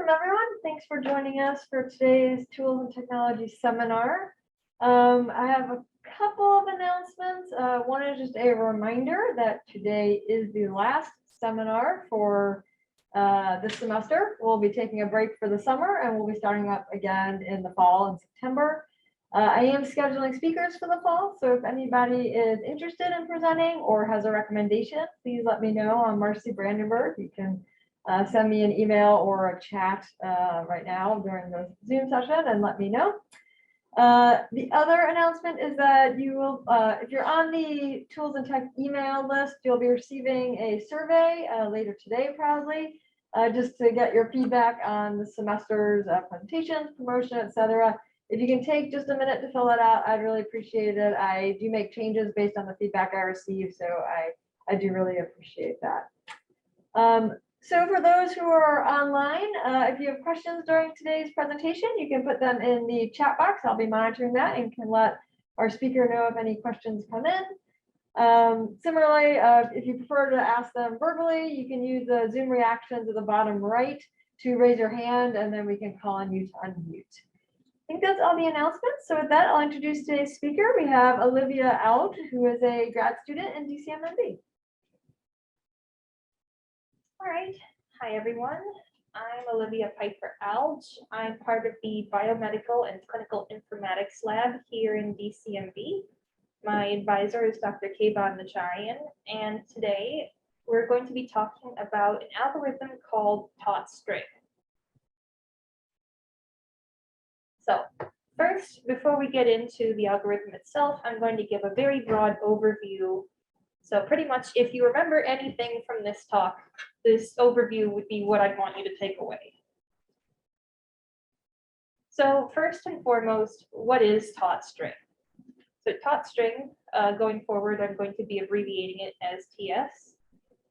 welcome everyone. Thanks for joining us for today's Tools and Technology seminar. I have a couple of announcements. One is just a reminder that today is the last seminar for this semester. We'll be taking a break for the summer and we'll be starting up again in the fall in September. I am scheduling speakers for the fall, so if anybody is interested in presenting or has a recommendation, please let me know. I'm Marcy Brandenburg. You can send me an email or a chat right now during the Zoom session and let me know. The other announcement is that you will, if you're on the Tools and Tech email list, you'll be receiving a survey later today, probably, just to get your feedback on the semester's presentations, promotion, etc. If you can take just a minute to fill that out, I'd really appreciate it. I do make changes based on the feedback I receive, so I do really appreciate that. So for those who are online, if you have questions during today's presentation, you can put them in the chat box. I'll be monitoring that and can let our speaker know if any questions come in. Similarly, if you prefer to ask them verbally, you can use the Zoom reactions at the bottom right to raise your hand, and then we can call on you to unmute. I think that's all the announcements. So with that, I'll introduce today's speaker. We have Olivia Alge, who is a grad student in DCMB. All right. Hi, everyone. I'm Olivia Alge. I'm part of the Biomedical and Clinical Informatics Lab here in DCMB. My advisor is Dr. Kayvan Nacharian, and today we're going to be talking about an algorithm called Taut string. So first, before we get into the algorithm itself, I'm going to give a very broad overview. So pretty much if you remember anything from this talk, this overview would be what I'd want you to take away. So first and foremost, what is Taut string? So Taut string, going forward, I'm going to be abbreviating it as TS,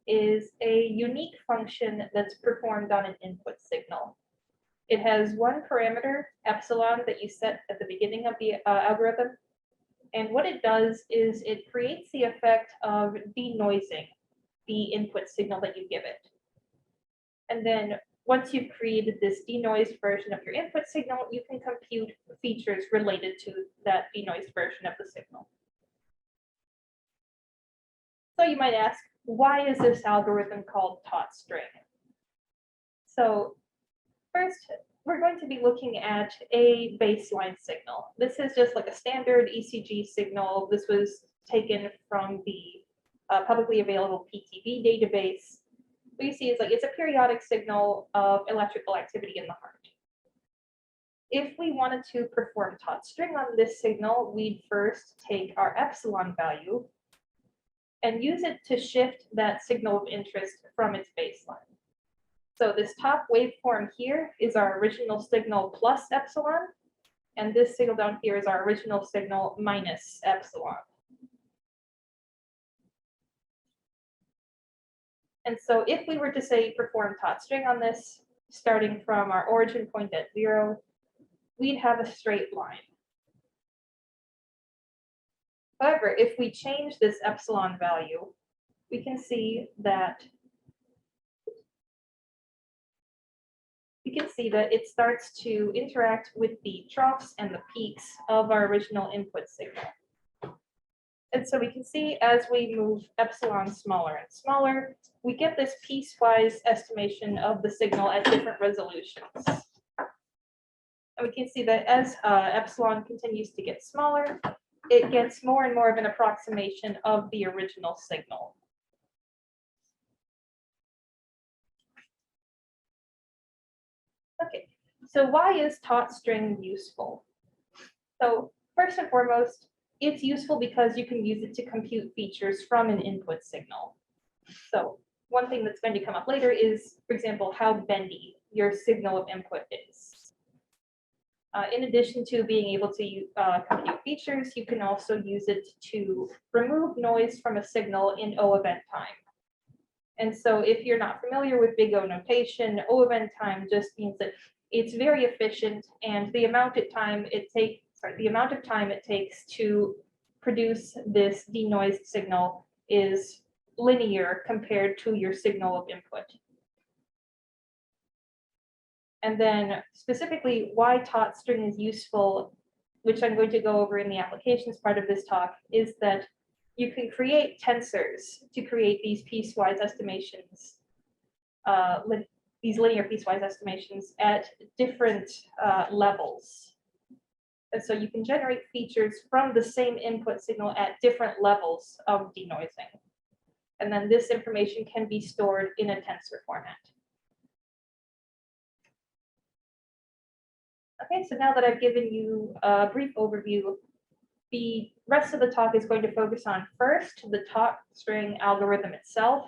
is a unique function that's performed on an input signal. It has one parameter, epsilon, that you set at the beginning of the algorithm. And what it does is it creates the effect of denoising the input signal that you give it. And then once you've created this denoised version of your input signal, you can compute features related to that denoised version of the signal. So you might ask, why is this algorithm called Taut string? So first, we're going to be looking at a baseline signal. This is just like a standard ECG signal. This was taken from the publicly available PTB database. What you see is like it's a periodic signal of electrical activity in the heart. If we wanted to perform Taut string on this signal, we'd first take our epsilon value and use it to shift that signal of interest from its baseline. So this top waveform here is our original signal plus epsilon, and this signal down here is our original signal minus epsilon. And so if we were to say perform Taut string on this, starting from our origin point at 0, we'd have a straight line. However, if we change this epsilon value, we can see that it starts to interact with the troughs and the peaks of our original input signal. And so we can see as we move epsilon smaller and smaller, we get this piecewise estimation of the signal at different resolutions. And we can see that as epsilon continues to get smaller, it gets more and more of an approximation of the original signal. Okay, so why is Taut string useful? So first and foremost, it's useful because you can use it to compute features from an input signal. So one thing that's going to come up later is, for example, how bendy your signal of input is. In addition to being able to compute features, you can also use it to remove noise from a signal in O event time. And so if you're not familiar with big O notation, O event time just means that it's very efficient, and the amount of time it takes to produce this denoised signal is linear compared to your signal of input. And then specifically why Taut string is useful, which I'm going to go over in the applications part of this talk, is that you can create tensors to create these piecewise estimations, these linear piecewise estimations at different levels. And so you can generate features from the same input signal at different levels of denoising. And then this information can be stored in a tensor format. Okay, so now that I've given you a brief overview, the rest of the talk is going to focus on first, the Taut string algorithm itself,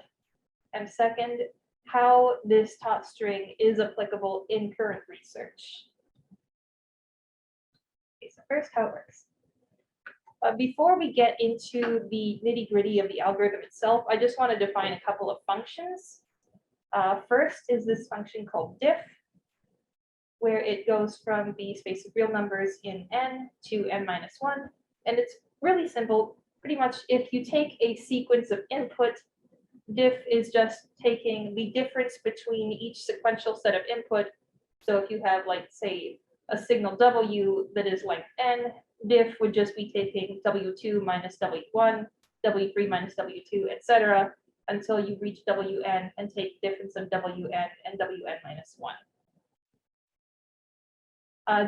and second, how this Taut string is applicable in current research. Okay, so first, how it works. Before we get into the nitty-gritty of the algorithm itself, I just want to define a couple of functions. First is this function called diff, where it goes from the space of real numbers in n to n-1. And it's really simple. Pretty much if you take a sequence of input, diff is just taking the difference between each sequential set of input. So if you have, like, say, a signal W that is length n, diff would just be taking W2 minus W1, W3 minus W2, etc., until you reach Wn and take the difference of Wn and Wn minus 1.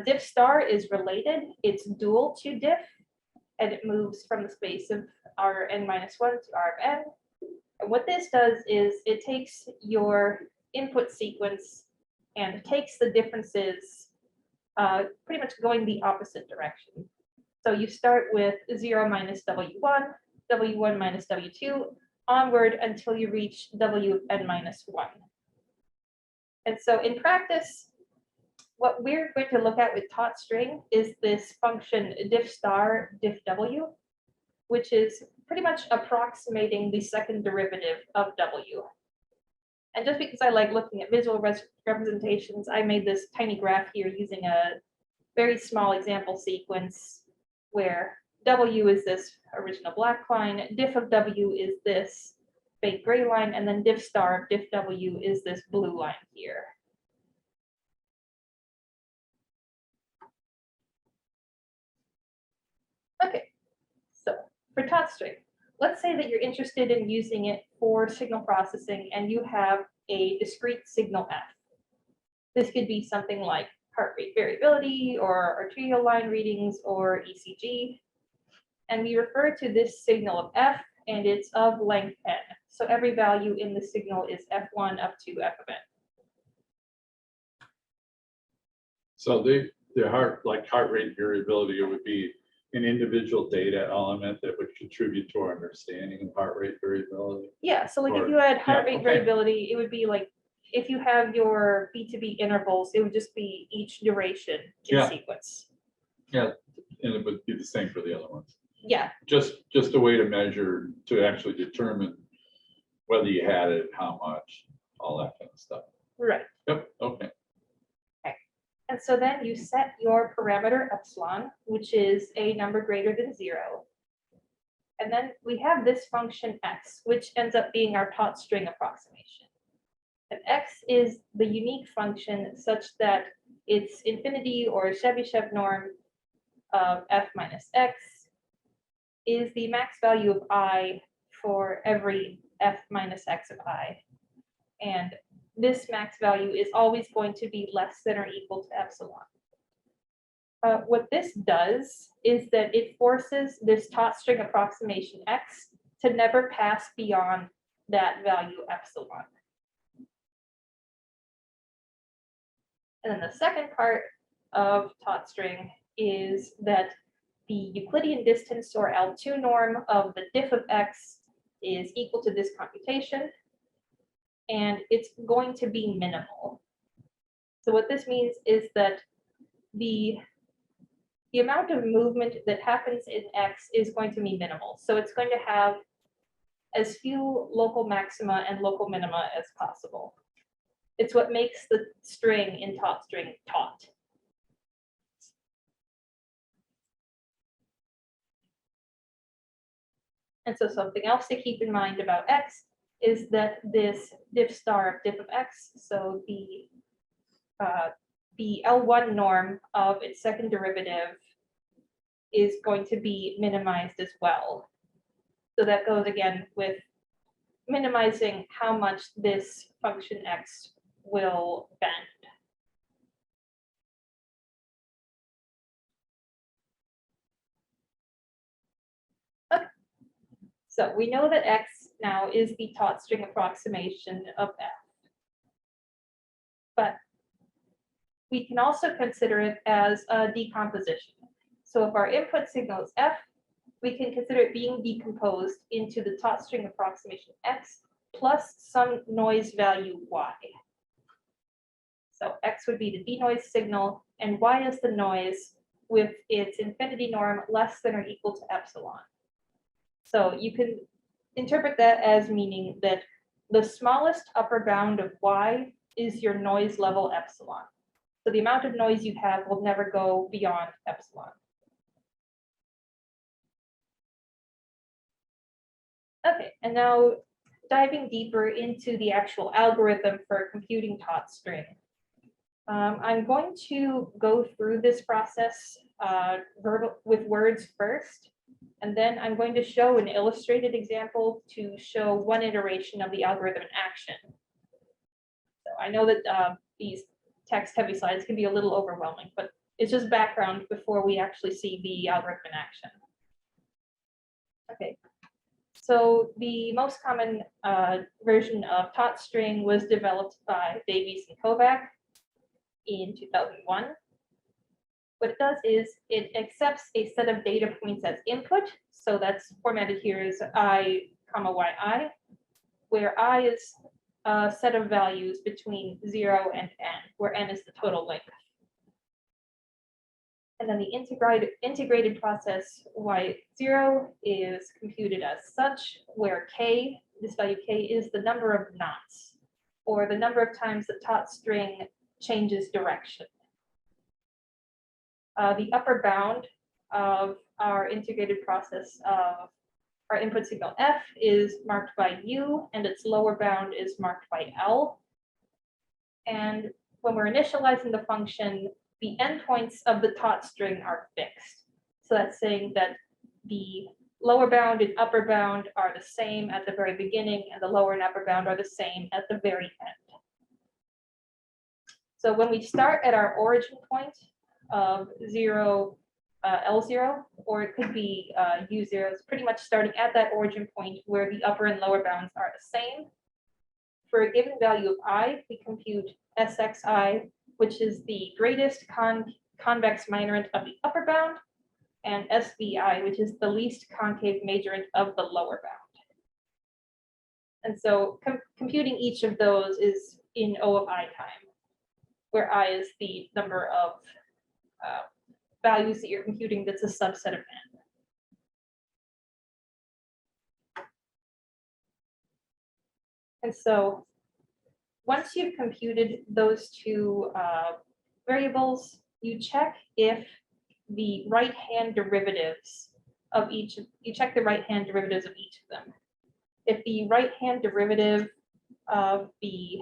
Diff star is related. It's dual to diff, and it moves from the space of Rn minus 1 to R of n. And what this does is it takes your input sequence and takes the differences pretty much going the opposite direction. So you start with 0 minus W1, W1 minus W2, onward until you reach Wn minus 1. And so in practice, what we're going to look at with Taut string is this function diff star diff W, which is pretty much approximating the second derivative of W. And just because I like looking at visual representations, I made this tiny graph here using a very small example sequence where W is this original black line, diff of W is this fake gray line, and then diff star of diff W is this blue line here. Okay, so for Taut string, let's say that you're interested in using it for signal processing and you have a discrete signal F. This could be something like heart rate variability or arterial line readings or ECG. And we refer to this signal of F, and it's of length n. So every value in the signal is F1 up to F of n. So the heart rate variability, it would be an individual data element that would contribute to our understanding of heart rate variability. Yeah, so like if you had heart rate okay. variability, it would be like if you have your B2B intervals, it would just be each duration in sequence. Yeah, and it would be the same for the other ones. Yeah. Just a way to measure, to actually determine whether you had it, how much, all that kind of stuff. Right. Yep, okay. And so then you set your parameter epsilon, which is a number greater than 0. And then we have this function x, which ends up being our Taut string approximation. And x is the unique function such that its infinity or Chebyshev norm of f minus x is the max value of I for every f minus x of I. And this max value is always going to be less than or equal to epsilon. What this does is that it forces this Taut string approximation x to never pass beyond that value epsilon. And then the second part of Taut string is that the Euclidean distance or L2 norm of the diff of x is equal to this computation, and it's going to be minimal. So what this means is that the amount of movement that happens in x is going to be minimal. So it's going to have as few local maxima and local minima as possible. It's what makes the string in Taut string taut. And so something else to keep in mind about x is that this diff star of diff of x, so the the L1 norm of its second derivative is going to be minimized as well. So that goes again with minimizing how much this function x will bend. Okay. So we know that x now is the Taut string approximation of f. But we can also consider it as a decomposition. So if our input signal is f, we can consider it being decomposed into the Taut string approximation x plus some noise value y. So x would be the denoise signal, and y is the noise with its infinity norm less than or equal to epsilon. So you can interpret that as meaning that the smallest upper bound of y is your noise level epsilon. So the amount of noise you have will never go beyond epsilon. Okay, and now diving deeper into the actual algorithm for computing Taut string. I'm going to go through this process with words first, and then I'm going to show an illustrated example to show one iteration of the algorithm in action. So I know that these text-heavy slides can be a little overwhelming, but it's just background before we actually see the algorithm in action. Okay. So the most common version of Taut string was developed by Davies and Kovac in 2001. What it does is it accepts a set of data points as input. So that's formatted here as I, comma, yi, where I is a set of values between 0 and n, where n is the total length. And then the integrated process y0 is computed as such, where k, this value k, is the number of knots, or the number of times the Taut string changes direction. The upper bound of our integrated process of our input signal f is marked by u, and its lower bound is marked by l. And when we're initializing the function, the endpoints of the Taut string are fixed. So that's saying that the lower bound and upper bound are the same at the very beginning, and the lower and upper bound are the same at the very end. So when we start at our origin point of 0, L0, or it could be U0, it's pretty much starting at that origin point where the upper and lower bounds are the same. For a given value of I, we compute SXI, which is the greatest convex minorant of the upper bound, and SVI, which is the least concave majorant of the lower bound. And so computing each of those is in O of I time, where I is the number of values that you're computing that's a subset of n. And so once you've computed those two variables, you check if the right-hand derivatives of each, you check the right-hand derivatives of each of them. If the right-hand derivative of the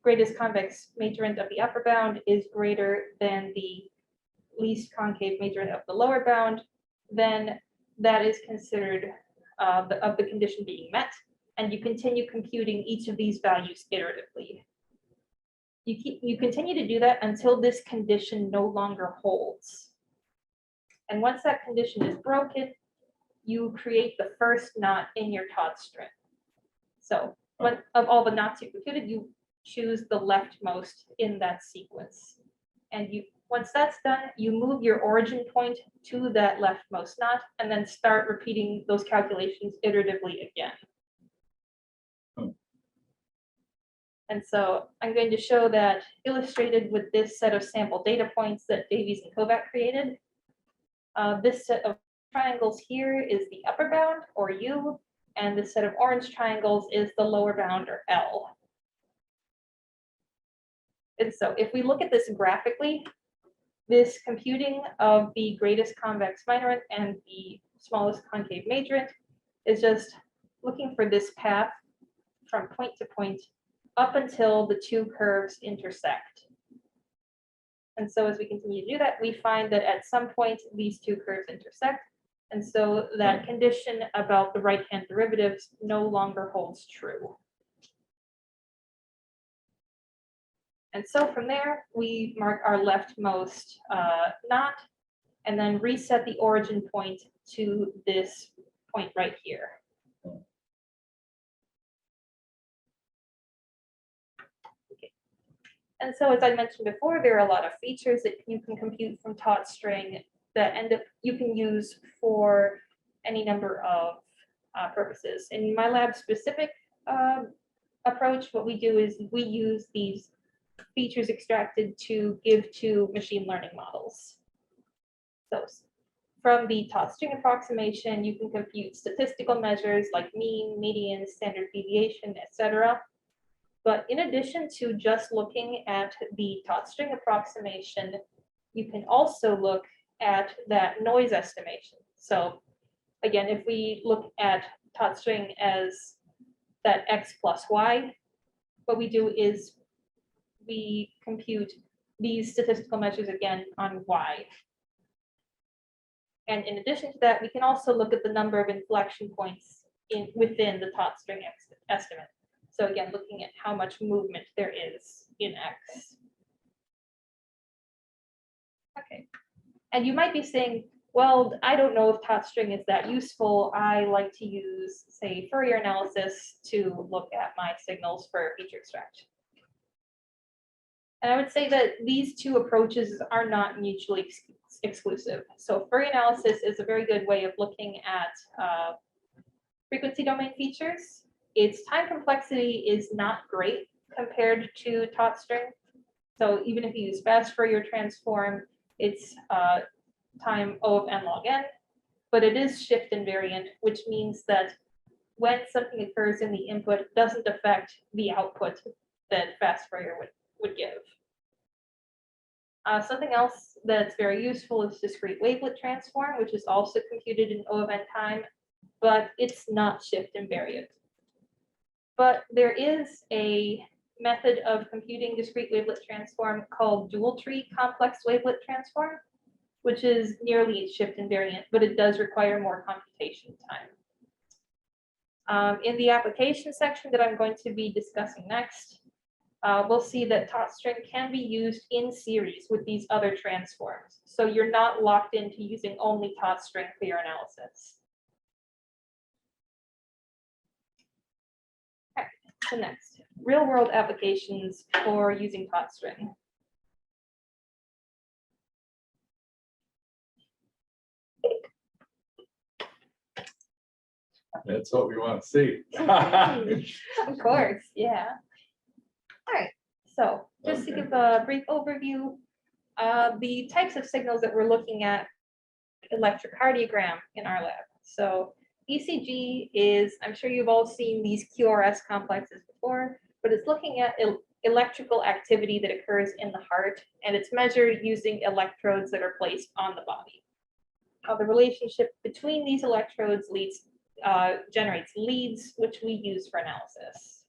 greatest convex majorant of the upper bound is greater than the least concave majorant of the lower bound, then that is considered of the condition being met, and you continue computing each of these values iteratively. You continue to do that until this condition no longer holds. And once that condition is broken, you create the first knot in your Taut string. So of all the knots you computed, you choose the leftmost in that sequence. And once that's done, you move your origin point to that leftmost knot and then start repeating those calculations iteratively again. And so I'm going to show that illustrated with this set of sample data points that Davies and Kovac created. This set of triangles here is the upper bound, or U, and this set of orange triangles is the lower bound, or L. And so if we look at this graphically, this computing of the greatest convex minorant and the smallest concave majorant is just looking for this path from point to point up until the two curves intersect. And so as we continue to do that, we find that at some point these two curves intersect. And so that condition about the right-hand derivatives no longer holds true. And so from there, we mark our leftmost knot and then reset the origin point to this point right here. Okay. And so as I mentioned before, there are a lot of features that you can compute from Taut string that you can use for any number of purposes. In my lab specific approach, what we do is we use these features extracted to give to machine learning models. So from the Taut string approximation, you can compute statistical measures like mean, median, standard deviation, etc. But in addition to just looking at the Taut string approximation, you can also look at that noise estimation. So again, if we look at Taut string as that x plus y, what we do is we compute these statistical measures again on y. And in addition to that, we can also look at the number of inflection points within the Taut string estimate. So again, looking at how much movement there is in x. Okay. And you might be saying, well, I don't know if Taut string is that useful. I like to use, say, Fourier analysis to look at my signals for feature extraction. And I would say that these two approaches are not mutually exclusive. So Fourier analysis is a very good way of looking at frequency domain features. Its time complexity is not great compared to Taut string. So even if you use fast Fourier transform, it's time O of n log n, but it is shift invariant, which means that when something occurs in the input, it doesn't affect the output that fast Fourier would give. Something else that's very useful is discrete wavelet transform, which is also computed in O of n time, but it's not shift invariant. But there is a method of computing discrete wavelet transform called dual tree complex wavelet transform, which is nearly shift invariant, but it does require more computation time. In the application section that I'm going to be discussing next, we'll see that Taut string can be used in series with these other transforms. So you're not locked into using only Taut string for your analysis. Okay, so next, real world applications for using Taut string. That's what we want to see. Of course, yeah. All right, so just to give a brief overview, the types of signals that we're looking at, electrocardiogram in our lab. So ECG is, I'm sure you've all seen these QRS complexes before, but it's looking at electrical activity that occurs in the heart, and it's measured using electrodes that are placed on the body. The relationship between these electrodes generates leads, which we use for analysis.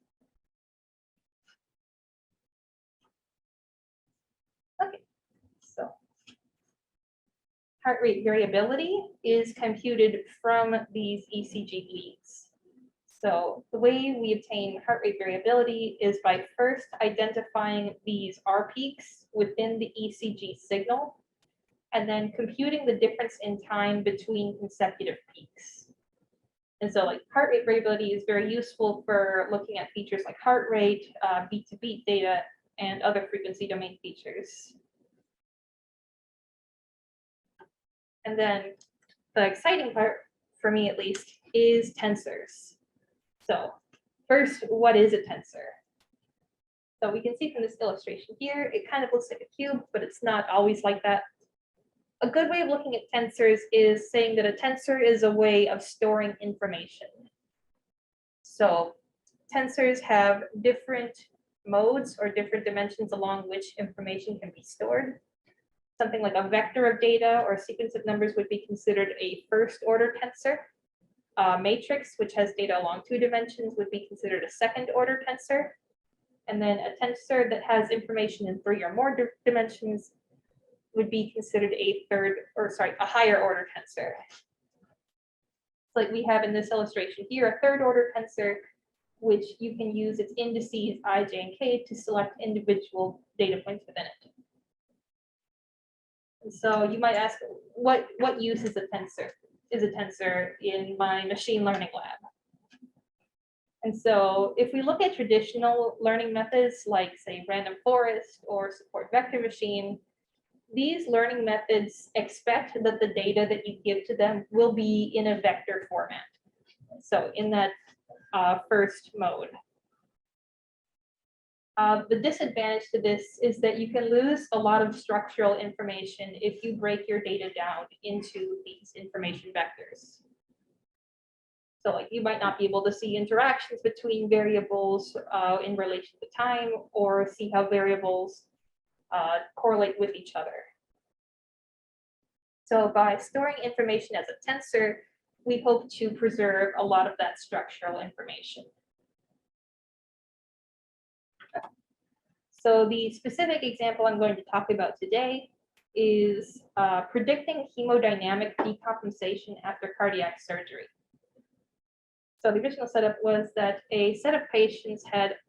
Okay, so heart rate variability is computed from these ECG leads. So the way we obtain heart rate variability is by first identifying these R peaks within the ECG signal, and then computing the difference in time between consecutive peaks. And so like heart rate variability is very useful for looking at features like heart rate, beat to beat data, and other frequency domain features. And then the exciting part, for me at least, is tensors. So first, what is a tensor? So we can see from this illustration here, it kind of looks like a cube, but it's not always like that. A good way of looking at tensors is saying that a tensor is a way of storing information. So tensors have different modes or different dimensions along which information can be stored. Something like a vector of data or a sequence of numbers would be considered a first order tensor. A matrix, which has data along 2 dimensions, would be considered a second order tensor. And then a tensor that has information in 3 or more dimensions would be considered a higher order tensor. Like we have in this illustration here, a third order tensor, which you can use its indices I, j, and k to select individual data points within it. And so you might ask, what use is a tensor in my machine learning lab? And so if we look at traditional learning methods like, say, random forest or support vector machine, these learning methods expect that the data that you give to them will be in a vector format. So in that first mode. The disadvantage to this is that you can lose a lot of structural information if you break your data down into these information vectors. So like you might not be able to see interactions between variables in relation to time, or see how variables correlate with each other. So by storing information as a tensor, we hope to preserve a lot of that structural information. So the specific example I'm going to talk about today is predicting hemodynamic decompensation after cardiac surgery. So the original setup was that a set of patients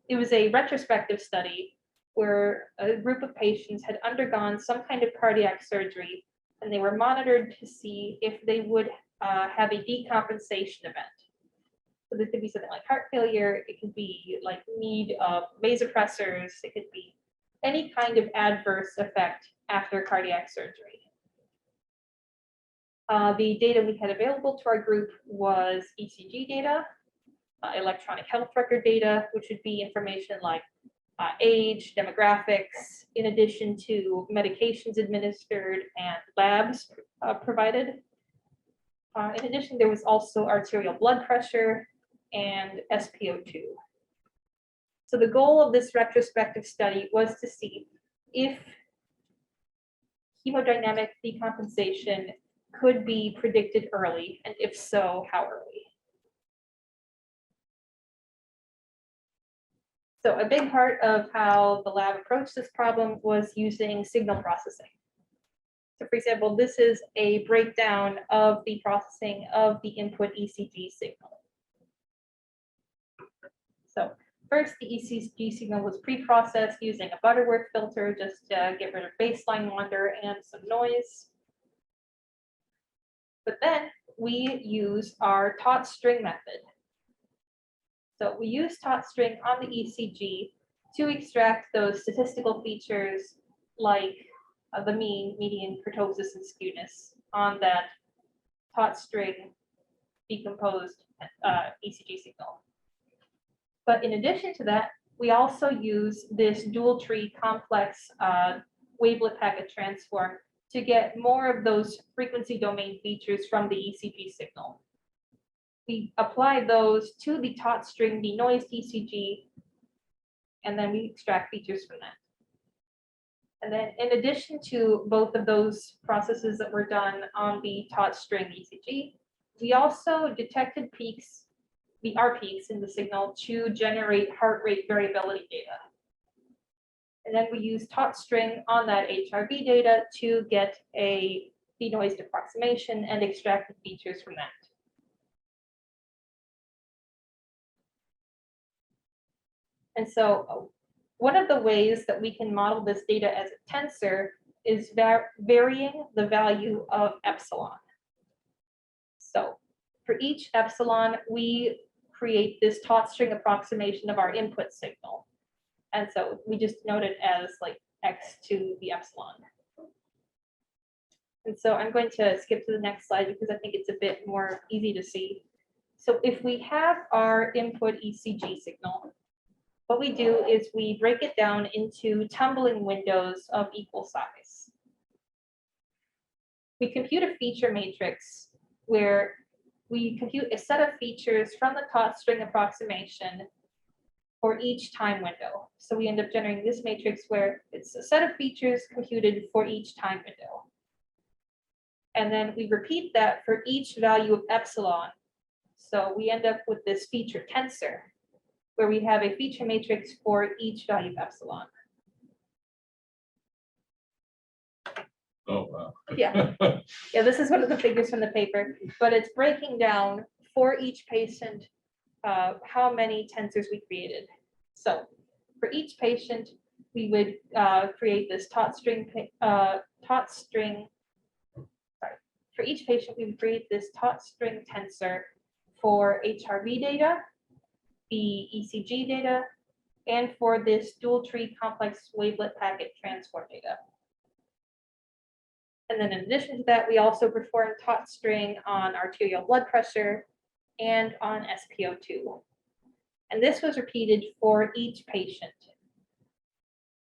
it was a retrospective study where a group of patients had undergone some kind of cardiac surgery, and they were monitored to see if they would have a decompensation event. So this could be something like heart failure, it could be like need of vasopressors, it could be any kind of adverse effect after cardiac surgery. The data we had available to our group was ECG data, electronic health record data, which would be information like age, demographics, in addition to medications administered and labs provided. In addition, there was also arterial blood pressure and SpO2. So the goal of this retrospective study was to see if hemodynamic decompensation could be predicted early, and if so, how early. So a big part of how the lab approached this problem was using signal processing. So for example, this is a breakdown of the processing of the input ECG signal. So first, the ECG signal was pre-processed using a Butterworth filter just to get rid of baseline wander and some noise. But then we use our Taut string method. So we use Taut string on the ECG to extract those statistical features like the mean, median, kurtosis, and skewness on that Taut string decomposed ECG signal. But in addition to that, we also use this dual tree complex wavelet packet transform to get more of those frequency domain features from the ECG signal. We apply those to the Taut string denoised ECG, and then we extract features from that. And then in addition to both of those processes that were done on the Taut string ECG, we also detected peaks, the R peaks in the signal to generate heart rate variability data. And then we use Taut string on that HRV data to get a denoised approximation and extract the features from that. And so one of the ways that we can model this data as a tensor is varying the value of epsilon. So for each epsilon, we create this Taut string approximation of our input signal. And so we just note it as like x to the epsilon. And so I'm going to skip to the next slide because I think it's a bit more easy to see. So if we have our input ECG signal, what we do is we break it down into tumbling windows of equal size. We compute a feature matrix where we compute a set of features from the Taut string approximation for each time window. So we end up generating this matrix where it's a set of features computed for each time window. And then we repeat that for each value of epsilon. So we end up with this feature tensor. where we have a feature matrix for each value of epsilon. Oh, wow. Yeah. Yeah, this is one of the figures from the paper, but it's breaking down for each patient how many tensors we created. So for each patient, we would create this Taut string. For each patient, we would create this Taut string tensor for HRV data, the ECG data, and for this dual tree complex wavelet packet transform data. And then in addition to that, we also perform Taut string on arterial blood pressure and on SpO2. And this was repeated for each patient.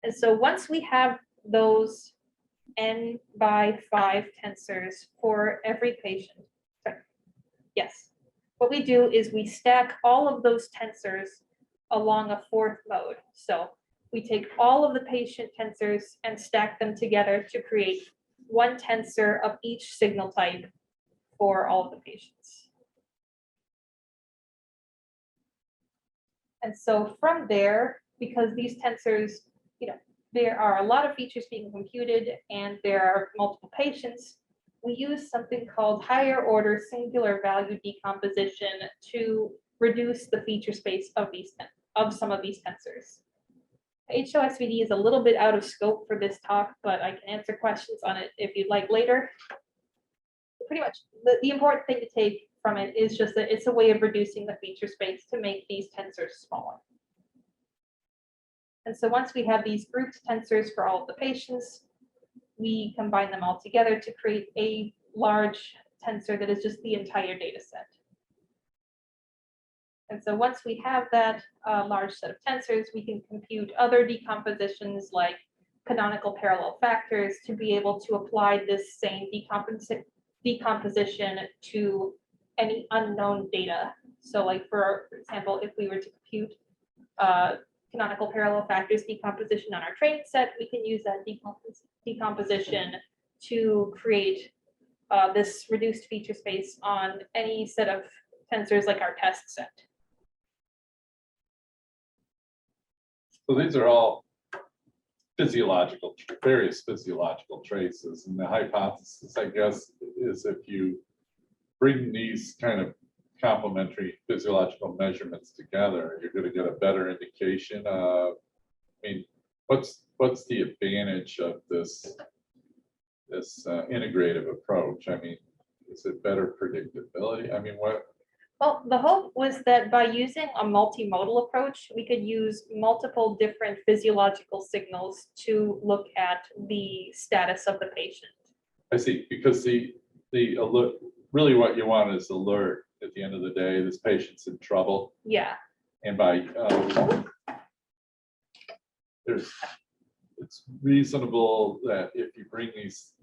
And so once we have those n by 5 tensors for every patient, yes, what we do is we stack all of those tensors along a fourth mode. So we take all of the patient tensors and stack them together to create one tensor of each signal type for all of the patients. And so from there, because these tensors, there are a lot of features being computed and there are multiple patients, we use something called higher order singular value decomposition to reduce the feature space of some of these tensors. HOSVD is a little bit out of scope for this talk, but I can answer questions on it if you'd like later. Pretty much the important thing to take from it is just that it's a way of reducing the feature space to make these tensors smaller. And so once we have these grouped tensors for all of the patients, we combine them all together to create a large tensor that is just the entire data set. And so once we have that large set of tensors, we can compute other decompositions like canonical parallel factors to be able to apply this same decomposition to any unknown data. So like for example, if we were to compute canonical parallel factors decomposition on our training set, we can use that decomposition to create this reduced feature space on any set of tensors like our test set. So these are all various physiological traces. And the hypothesis, I guess, is if you bring these kind of complementary physiological measurements together, you're going to get a better indication of, what's the advantage of this integrative approach? Is it better predictability? What? Well, the hope was that by using a multimodal approach, we could use multiple different physiological signals to look at the status of the patient. I see, because the alert, really what you want is alert at the end of the day, this patient's in trouble. Yeah. And by it's reasonable that if you bring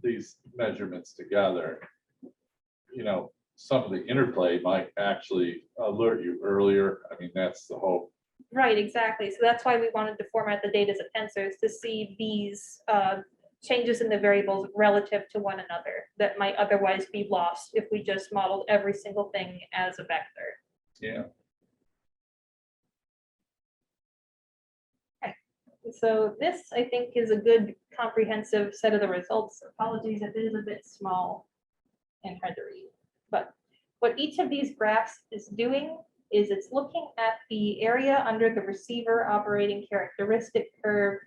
these measurements together, some of the interplay might actually alert you earlier. That's the hope. Right, exactly. So that's why we wanted to format the data as tensors to see these changes in the variables relative to one another that might otherwise be lost if we just modeled every single thing as a vector. Yeah. Okay. So this, I think, is a good comprehensive set of the results. Apologies if it is a bit small and hard to read. But what each of these graphs is doing is it's looking at the area under the receiver operating characteristic curve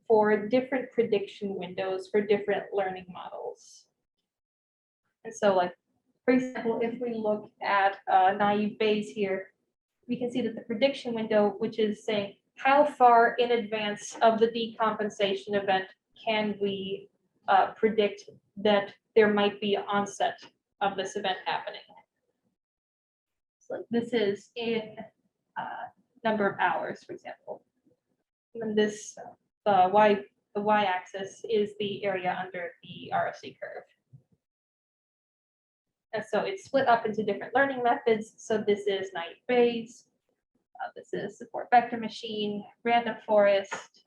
for different prediction windows for different learning models. And so like, for example, if we look at naive Bayes here, we can see that the prediction window, which is saying how far in advance of the decompensation event can we predict that there might be onset of this event happening. So this is in number of hours, for example. And then this the y-axis is the area under the ROC curve. And so it's split up into different learning methods. So this is naive Bayes. This is support vector machine, random forest,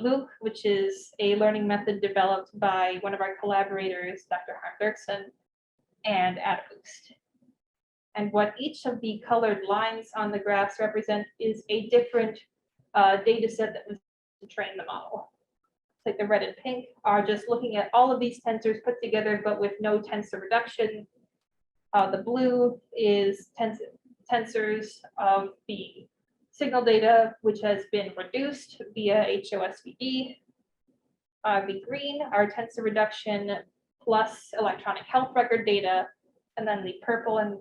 Luke, which is a learning method developed by one of our collaborators, Dr. Harm Dirksen, and AdaBoost. And what each of the colored lines on the graphs represent is a different data set that was to train the model. Like the red and pink are just looking at all of these tensors put together, but with no tensor reduction. The blue is tensors of the signal data, which has been reduced via HOSVD. The green are tensor reduction plus electronic health record data. And then the purple and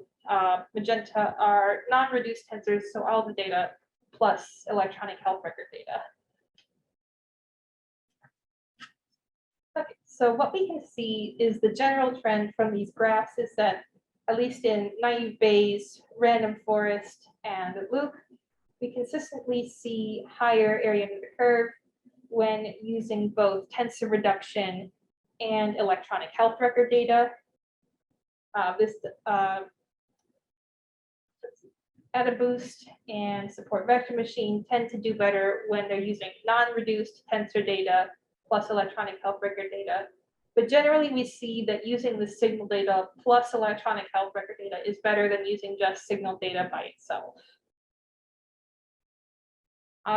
magenta are non-reduced tensors, so all the data plus electronic health record data. Okay, so what we can see is the general trend from these graphs is that at least in naive Bayes, random forest, and loop, we consistently see higher area under the curve when using both tensor reduction and electronic health record data. AdaBoost and support vector machine tend to do better when they're using non-reduced tensor data plus electronic health record data. But generally, we see that using the signal data plus electronic health record data is better than using just signal data by itself.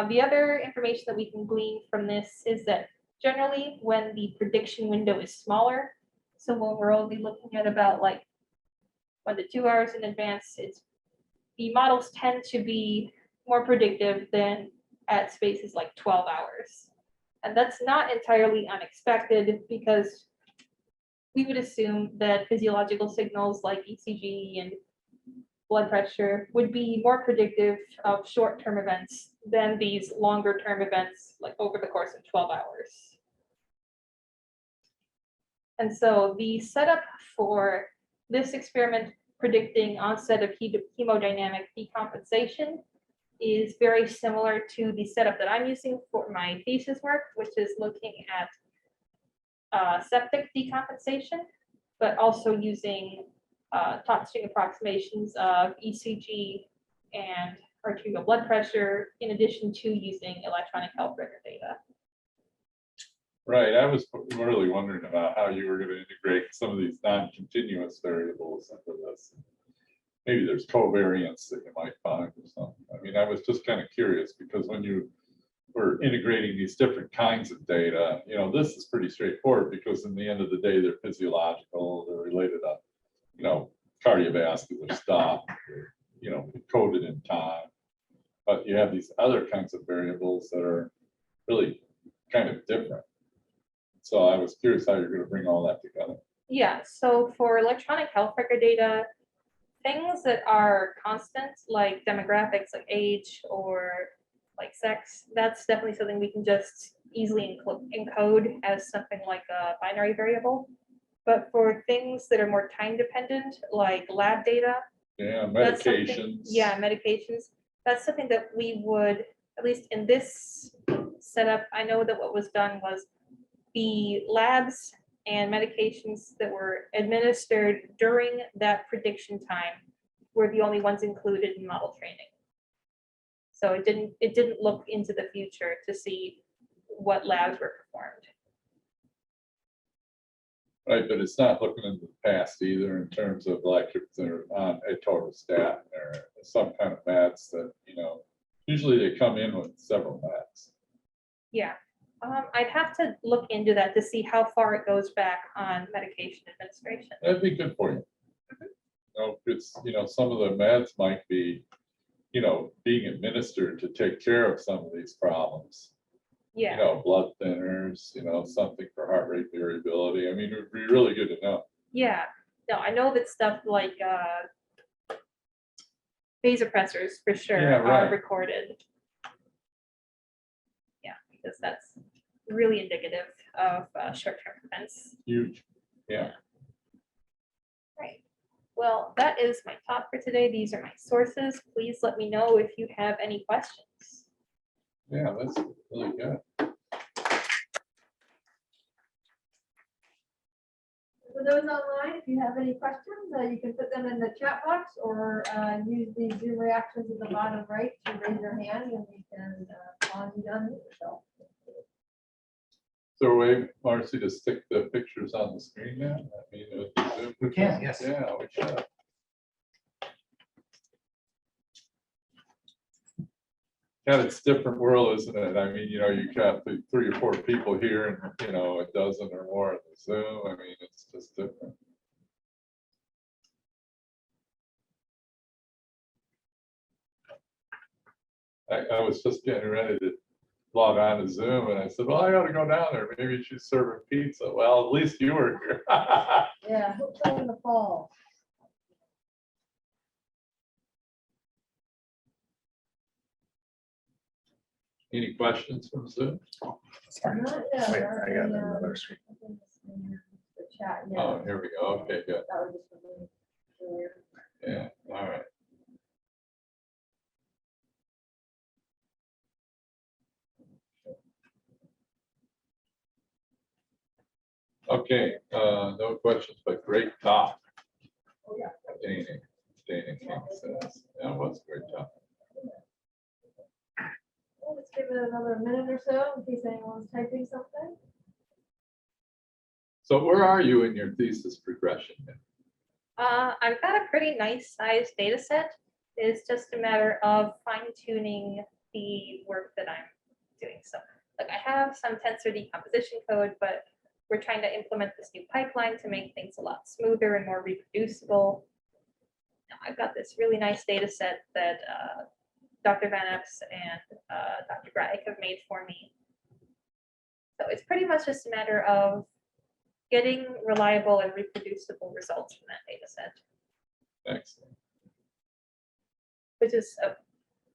The other information that we can glean from this is that generally when the prediction window is smaller, so when we're only looking at about like 1 to 2 hours in advance, the models tend to be more predictive than at spaces like 12 hours. And that's not entirely unexpected because we would assume that physiological signals like ECG and blood pressure would be more predictive of short-term events than these longer-term events like over the course of 12 hours. And so the setup for this experiment predicting onset of hemodynamic decompensation is very similar to the setup that I'm using for my thesis work, which is looking at septic decompensation, but also using Taut string approximations of ECG and arterial blood pressure, in addition to using electronic health record data. Right, I was really wondering about how you were going to integrate some of these non-continuous variables into this. Maybe there's covariance that you might find or something. I mean, I was just kind of curious because when you were integrating these different kinds of data, you know, this is pretty straightforward because in the end of the day, they're physiological, they're related to, you know, cardiovascular stuff, you know, encoded in time. But you have these other kinds of variables that are really kind of different. So I was curious how you're going to bring all that together. Yeah, so for electronic health record data, things that are constant, like demographics, like age or like sex, that's definitely something we can just easily encode as something like a binary variable. But for things that are more time dependent, like lab data, Yeah, medications. Yeah, medications. That's something that we would, at least in this setup, I know that what was done was the labs and medications that were administered during that prediction time were the only ones included in model training. So it didn't look into the future to see what labs were performed. Right, but it's not looking into the past either in terms of like if they're on a total stat or some kind of meds that, you know, usually they come in with several meds. Yeah, I'd have to look into that to see how far it goes back on medication administration. That'd be good for you. You know, it's, you know, some of the meds might be, you know, being administered to take care of some of these problems. Yeah. You know, blood thinners, you know, something for heart rate variability. I mean, it would be really good to know. Yeah, no, I know that stuff like vasopressors for sure Yeah, right. are recorded. Yeah, because that's really indicative of short-term events. Huge. Yeah. Right. Well, that is my talk for today. These are my sources. Please let me know if you have any questions. Yeah, that's really good. For those online, if you have any questions, you can put them in the chat box or use the Zoom reactions at the bottom right to raise your hand and we can pause you on yourself. Is there a way, Marcy, to stick the pictures on the screen now? I mean, We can, yes. Yeah, we should. God, it's a different world, isn't it? I mean, you got the 3 or 4 people here and, a dozen or more on the Zoom. I mean, it's just different. I was just getting ready to log on to Zoom and I said, well, I ought to go down there. Maybe she's serving pizza. Well, at least you were here. Yeah, hopefully in the fall. Any questions from Zoom? Sorry. Not yet, Wait, not I got the, another screen. the chat, yeah. Oh, here we go. Okay, good. That was just for me earlier. Yeah, all right. Okay, no questions, but great talk. Oh, yeah. Dana King says, that was a great talk. Well, let's give it another minute or so in case anyone's typing something. So where are you in your thesis progression? I've got a pretty nice sized data set. It's just a matter of fine tuning the work that I'm doing. So like I have some tensor decomposition code, but we're trying to implement this new pipeline to make things a lot smoother and more reproducible. Now, I've got this really nice data set that Dr. Van Epps and Dr. Greg have made for me. So it's pretty much just a matter of getting reliable and reproducible results from that data set, Excellent. which is,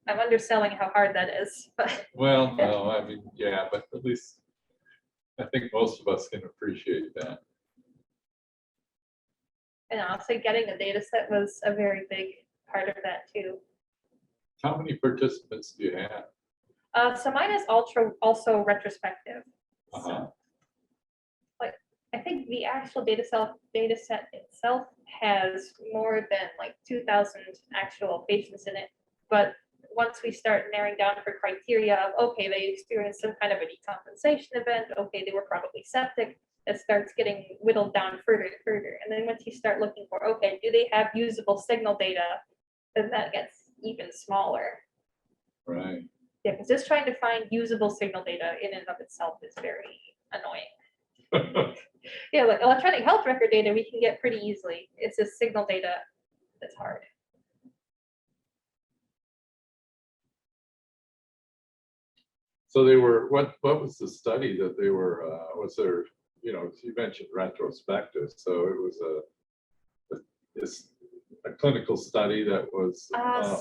I'm underselling how hard that is, but Well, no, I mean, yeah, but at least I think most of us can appreciate that. and honestly, getting a data set was a very big part of that too. How many participants do you have? So mine is also retrospective. Uh-huh. I think the actual data set itself has more than like 2,000 actual patients in it. But once we start narrowing down for criteria of, okay, they experienced some kind of a decompensation event, okay, they were probably septic, it starts getting whittled down further and further. And then once you start looking for, okay, do they have usable signal data, then that gets even smaller. Right. Yeah, because just trying to find usable signal data in and of itself is very annoying. Yeah, like electronic health record data we can get pretty easily. It's just signal data that's hard. So they were, what was the study that they were, was there, you mentioned retrospective, so it was a clinical study that was.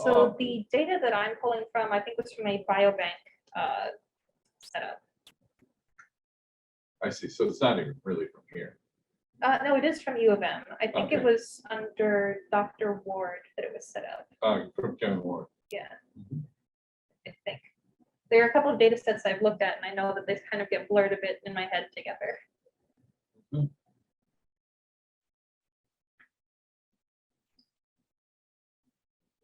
So the data that I'm pulling from, I think was from a biobank setup. I see, so it's not even really from here. No, it is from U of M. I think it Okay. was under Dr. Ward that it was set up. From Kevin Ward. Yeah, Mhm. I think. There are a couple of data sets I've looked at, and I know that they kind of get blurred a bit in my head together.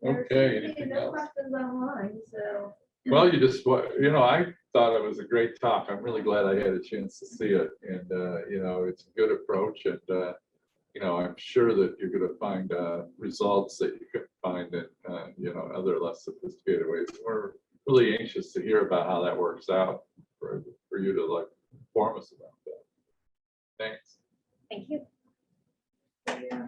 Okay, anything No else? questions online, so. Well, I thought it was a great talk. I'm really glad I had a chance to see it. And, it's a good approach. And, I'm sure that you're going to find results that you could find in, other less sophisticated ways. We're really anxious to hear about how that works out for you to inform us about that. Thanks. Thank you. Yeah.